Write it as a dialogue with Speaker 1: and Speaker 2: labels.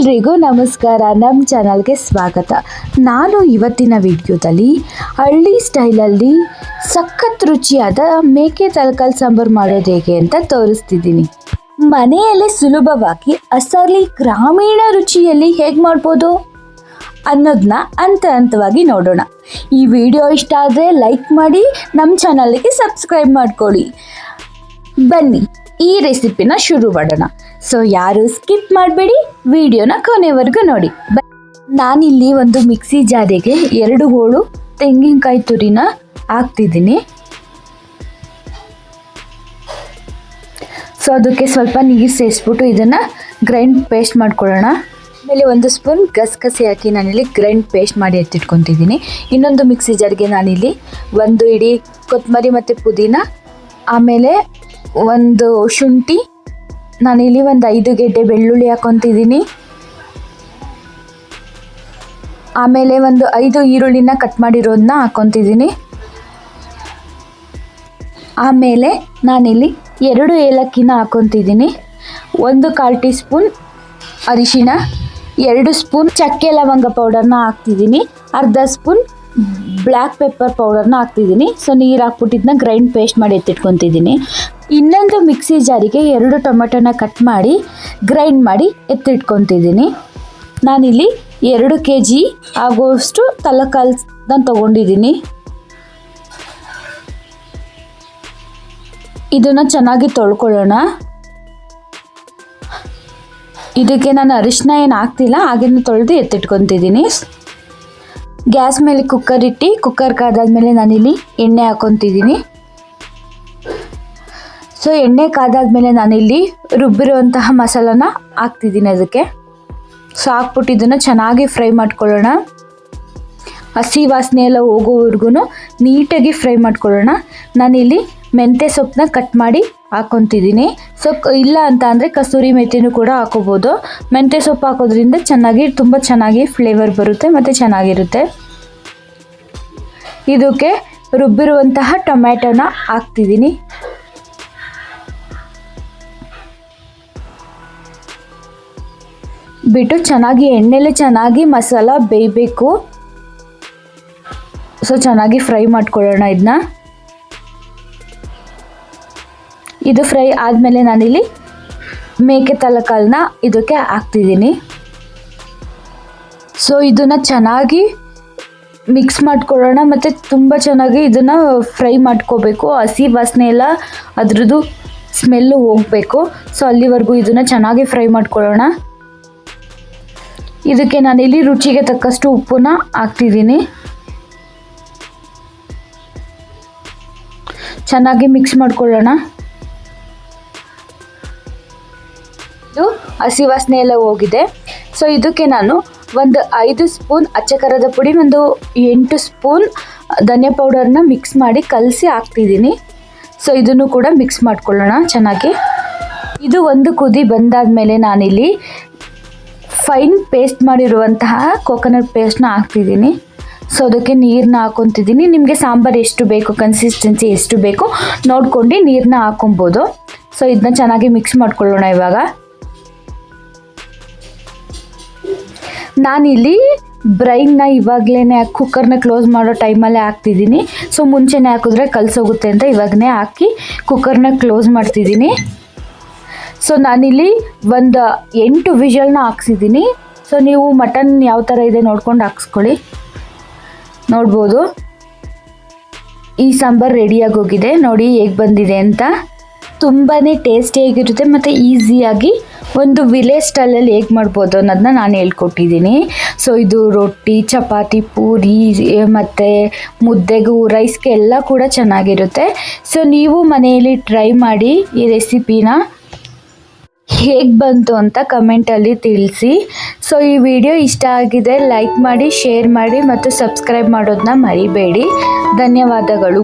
Speaker 1: ಎಲ್ರಿಗೂ ನಮಸ್ಕಾರ. ನಮ್ಮ ಚಾನಲ್ಗೆ ಸ್ವಾಗತ. ನಾನು ಇವತ್ತಿನ ವಿಡಿಯೋದಲ್ಲಿ ಹಳ್ಳಿ ಸ್ಟೈಲಲ್ಲಿ ಸಖತ್ ರುಚಿಯಾದ ಮೇಕೆ ತಲಕಾಲು ಸಾಂಬಾರು ಮಾಡೋದು ಹೇಗೆ ಅಂತ ತೋರಿಸ್ತಿದ್ದೀನಿ. ಮನೆಯಲ್ಲೇ ಸುಲಭವಾಗಿ ಅಸಲಿ ಗ್ರಾಮೀಣ ರುಚಿಯಲ್ಲಿ ಹೇಗೆ ಮಾಡ್ಬೋದು ಅನ್ನೋದನ್ನ ಹಂತವಾಗಿ ನೋಡೋಣ. ಈ ವಿಡಿಯೋ ಇಷ್ಟ ಆದರೆ ಲೈಕ್ ಮಾಡಿ, ನಮ್ಮ ಚಾನಲ್ಗೆ ಸಬ್ಸ್ಕ್ರೈಬ್ ಮಾಡ್ಕೊಳ್ಳಿ. ಬನ್ನಿ ಈ ರೆಸಿಪಿನ ಶುರು ಮಾಡೋಣ. ಸೊ ಯಾರು ಸ್ಕಿಪ್ ಮಾಡಬೇಡಿ, ವಿಡಿಯೋನ ಕೊನೆವರೆಗೂ ನೋಡಿ. ನಾನಿಲ್ಲಿ ಒಂದು ಮಿಕ್ಸಿ ಜಾರಿಗೆ 2 ಹೋಳು ತೆಂಗಿನಕಾಯಿ ತುರಿನ ಹಾಕ್ತಿದ್ದೀನಿ. ಸೊ ಅದಕ್ಕೆ ಸ್ವಲ್ಪ ನೀರು ಸೇರಿಸ್ಬಿಟ್ಟು ಇದನ್ನು ಗ್ರೈಂಡ್ ಪೇಸ್ಟ್ ಮಾಡ್ಕೊಳ್ಳೋಣ. ಆಮೇಲೆ 1 ಸ್ಪೂನ್ ಗಸಗಸೆ ಹಾಕಿ ನಾನಿಲ್ಲಿ ಗ್ರೈಂಡ್ ಪೇಸ್ಟ್ ಮಾಡಿ ಎತ್ತಿಟ್ಕೊತಿದ್ದೀನಿ. ಇನ್ನೊಂದು ಮಿಕ್ಸಿ ಜಾರಿಗೆ ನಾನಿಲ್ಲಿ 1 ಇಡೀ ಕೊತ್ತಂಬರಿ ಮತ್ತು ಪುದೀನ, ಆಮೇಲೆ 1 ಶುಂಠಿ, ನಾನಿಲ್ಲಿ 5 ಗೆಡ್ಡೆ ಬೆಳ್ಳುಳ್ಳಿ ಹಾಕ್ಕೊತಿದ್ದೀನಿ. ಆಮೇಲೆ 5 ಈರುಳ್ಳಿನ ಕಟ್ ಮಾಡಿರೋದನ್ನ ಹಾಕ್ಕೊತಿದ್ದೀನಿ. ಆಮೇಲೆ ನಾನಿಲ್ಲಿ 2 ಏಲಕ್ಕಿನ ಹಾಕ್ಕೊತಿದ್ದೀನಿ. 1/4 ಟೀ ಸ್ಪೂನ್ ಅರಿಶಿಣ, 2 ಸ್ಪೂನ್ ಚಕ್ಕೆ ಲವಂಗ ಪೌಡರ್ನ ಹಾಕ್ತಿದ್ದೀನಿ. ಅರ್ಧ ಸ್ಪೂನ್ ಬ್ಲ್ಯಾಕ್ ಪೆಪ್ಪರ್ ಪೌಡರ್ನ ಹಾಕ್ತಿದ್ದೀನಿ. ಸೊ ನೀರು ಹಾಕ್ಬಿಟ್ಟಿದ್ದನ್ನ ಗ್ರೈಂಡ್ ಪೇಸ್ಟ್ ಮಾಡಿ ಎತ್ತಿಟ್ಕೊತಿದ್ದೀನಿ. ಇನ್ನೊಂದು ಮಿಕ್ಸಿ ಜಾರಿಗೆ 2 ಟೊಮೆಟೊನ ಕಟ್ ಮಾಡಿ ಗ್ರೈಂಡ್ ಮಾಡಿ ಎತ್ತಿಟ್ಕೊತಿದ್ದೀನಿ. ನಾನಿಲ್ಲಿ 2 kg ಆಗೋಷ್ಟು ತಲಕಾಲನ್ನ ತೊಗೊಂಡಿದ್ದೀನಿ. ಇದನ್ನು ಚೆನ್ನಾಗಿ ತೊಳ್ಕೊಳ್ಳೋಣ. ಇದಕ್ಕೆ ನಾನು ಅರಿಶಿನ ಏನು ಹಾಕ್ತಿಲ್ಲ, ಹಾಗೇನು ತೊಳೆದು ಎತ್ತಿಟ್ಕೊತಿದ್ದೀನಿ. ಗ್ಯಾಸ್ ಮೇಲೆ ಕುಕ್ಕರ್ ಇಟ್ಟು ಕುಕ್ಕರ್ ಕಾದಾದ್ಮೇಲೆ ನಾನಿಲ್ಲಿ ಎಣ್ಣೆ ಹಾಕ್ಕೊತಿದ್ದೀನಿ. ಸೊ ಎಣ್ಣೆ ಕಾದಾದ್ಮೇಲೆ ನಾನಿಲ್ಲಿ ರುಬ್ಬಿರುವಂತಹ ಮಸಾಲಾನ ಹಾಕ್ತಿದ್ದೀನಿ ಅದಕ್ಕೆ. ಸೊ ಹಾಕ್ಬಿಟ್ಟು ಇದನ್ನು ಚೆನ್ನಾಗಿ ಫ್ರೈ ಮಾಡ್ಕೊಳ್ಳೋಣ. ಹಸಿ ವಾಸನೆ ಎಲ್ಲ ಹೋಗೋವರೆಗೂ ನೀಟಾಗಿ ಫ್ರೈ ಮಾಡ್ಕೊಳ್ಳೋಣ. ನಾನಿಲ್ಲಿ ಮೆಂತ್ಯ ಸೊಪ್ಪನ್ನ ಕಟ್ ಮಾಡಿ ಹಾಕ್ಕೊತಿದ್ದೀನಿ. ಸೊ ಇಲ್ಲ ಅಂತ ಅಂದರೆ ಕಸೂರಿ ಮೆಥಿನೂ ಕೂಡ ಹಾಕೋಬೋದು. ಮೆಂತ್ಯ ಸೊಪ್ಪು ಹಾಕೋದ್ರಿಂದ ತುಂಬ ಚೆನ್ನಾಗಿ ಫ್ಲೇವರ್ ಬರುತ್ತೆ ಮತ್ತು ಚೆನ್ನಾಗಿರುತ್ತೆ. ಇದಕ್ಕೆ ರುಬ್ಬಿರುವಂತಹ ಟೊಮ್ಯಾಟೋನ ಹಾಕ್ತಿದ್ದೀನಿ. ಬಿಟ್ಟು ಚೆನ್ನಾಗಿ ಎಣ್ಣೆಲೆ ಚೆನ್ನಾಗಿ ಮಸಾಲ ಬೇಯಬೇಕು. ಸೊ ಚೆನ್ನಾಗಿ ಫ್ರೈ ಮಾಡ್ಕೊಳ್ಳೋಣ ಇದನ್ನ. ಇದು ಫ್ರೈ ಆದಮೇಲೆ ನಾನಿಲ್ಲಿ ಮೇಕೆ ತಲಕಾಲನ್ನ ಇದಕ್ಕೆ ಹಾಕ್ತಿದ್ದೀನಿ. ಸೊ ಇದನ್ನು ಚೆನ್ನಾಗಿ ಮಿಕ್ಸ್ ಮಾಡ್ಕೊಳ್ಳೋಣ ಮತ್ತು ತುಂಬ ಚೆನ್ನಾಗಿ ಇದನ್ನು ಫ್ರೈ ಮಾಡ್ಕೋಬೇಕು. ಹಸಿ ವಾಸನೆ ಎಲ್ಲ ಅದ್ರದ್ದು ಸ್ಮೆಲ್ಲು ಹೋಗಬೇಕು. ಸೊ ಅಲ್ಲಿವರೆಗೂ ಇದನ್ನು ಚೆನ್ನಾಗಿ ಫ್ರೈ ಮಾಡ್ಕೊಳ್ಳೋಣ. ಇದಕ್ಕೆ ನಾನಿಲ್ಲಿ ರುಚಿಗೆ ತಕ್ಕಷ್ಟು ಉಪ್ಪನ್ನ ಹಾಕ್ತಿದ್ದೀನಿ. ಚೆನ್ನಾಗಿ ಮಿಕ್ಸ್ ಮಾಡ್ಕೊಳ್ಳೋಣ. ಇದು ಹಸಿ ವಾಸನೆ ಎಲ್ಲ ಹೋಗಿದೆ. ಸೊ ಇದಕ್ಕೆ ನಾನು 5 ಸ್ಪೂನ್ ಅಚ್ಚ ಖಾರದ ಪುಡಿ, 8 ಸ್ಪೂನ್ ಧನಿಯಾ ಪೌಡರ್ನ ಮಿಕ್ಸ್ ಮಾಡಿ ಕಲಸಿ ಹಾಕ್ತಿದ್ದೀನಿ. ಸೊ ಇದನ್ನು ಕೂಡ ಮಿಕ್ಸ್ ಮಾಡ್ಕೊಳ್ಳೋಣ ಚೆನ್ನಾಗಿ. ಇದು ಒಂದು ಕುದಿ ಬಂದಾದಮೇಲೆ ನಾನಿಲ್ಲಿ ಫೈನ್ ಪೇಸ್ಟ್ ಮಾಡಿರುವಂತಹ ಕೋಕೋನಟ್ ಪೇಸ್ಟ್ನ ಹಾಕ್ತಿದ್ದೀನಿ. ಸೊ ಅದಕ್ಕೆ ನೀರನ್ನ ಹಾಕ್ಕೊತಿದ್ದೀನಿ. ನಿಮಗೆ ಸಾಂಬಾರು ಎಷ್ಟು ಬೇಕು, ಕನ್ಸಿಸ್ಟೆನ್ಸಿ ಎಷ್ಟು ಬೇಕು ನೋಡ್ಕೊಂಡು ನೀರನ್ನ ಹಾಕ್ಕೊಬೋದು. ಸೊ ಇದನ್ನ ಚೆನ್ನಾಗಿ ಮಿಕ್ಸ್ ಮಾಡ್ಕೊಳ್ಳೋಣ. ಇವಾಗ ನಾನಿಲ್ಲಿ ಬ್ರೈನ್ನ ಇವಾಗಲೇ ಕುಕ್ಕರ್ನ ಕ್ಲೋಸ್ ಮಾಡೋ ಟೈಮಲ್ಲೇ ಹಾಕ್ತಿದ್ದೀನಿ. ಸೊ ಮುಂಚೆನೇ ಹಾಕಿದ್ರೆ ಕಲಸೋಗುತ್ತೆ ಅಂತ ಇವಾಗಲೇ ಹಾಕಿ ಕುಕ್ಕರ್ನ ಕ್ಲೋಸ್ ಮಾಡ್ತಿದ್ದೀನಿ. ಸೊ ನಾನಿಲ್ಲಿ 8 ವಿಷಲ್ನ ಹಾಕ್ಸಿದ್ದೀನಿ. ಸೊ ನೀವು ಮಟನ್ ಯಾವ ಥರ ಇದೆ ನೋಡ್ಕೊಂಡು ಹಾಕ್ಸ್ಕೊಳ್ಳಿ. ನೋಡ್ಬೋದು ಈ ಸಾಂಬಾರು ರೆಡಿಯಾಗಿ ಹೋಗಿದೆ. ನೋಡಿ ಹೇಗೆ ಬಂದಿದೆ ಅಂತ. ತುಂಬಾ ಟೇಸ್ಟಿಯಾಗಿರುತ್ತೆ ಮತ್ತು ಈಸಿಯಾಗಿ ಒಂದು ವಿಲೇಜ್ ಸ್ಟೈಲಲ್ಲಿ ಹೇಗೆ ಮಾಡ್ಬೋದು ಅನ್ನೋದನ್ನ ನಾನು ಹೇಳ್ಕೊಟ್ಟಿದ್ದೀನಿ. ಸೊ ಇದು ರೊಟ್ಟಿ, ಚಪಾತಿ, ಪೂರಿ ಮತ್ತು ಮುದ್ದೆಗೂ, ರೈಸ್ಗೆ ಎಲ್ಲ ಕೂಡ ಚೆನ್ನಾಗಿರುತ್ತೆ. ಸೊ ನೀವು ಮನೆಯಲ್ಲಿ ಟ್ರೈ ಮಾಡಿ ಈ ರೆಸಿಪಿನ. ಹೇಗೆ ಬಂತು ಅಂತ ಕಮೆಂಟಲ್ಲಿ ತಿಳಿಸಿ. ಸೊ ಈ ವಿಡಿಯೋ ಇಷ್ಟ ಆಗಿದೆ ಲೈಕ್ ಮಾಡಿ, ಶೇರ್ ಮಾಡಿ ಮತ್ತು ಸಬ್ಸ್ಕ್ರೈಬ್ ಮಾಡೋದನ್ನ ಮರಿಬೇಡಿ. ಧನ್ಯವಾದಗಳು.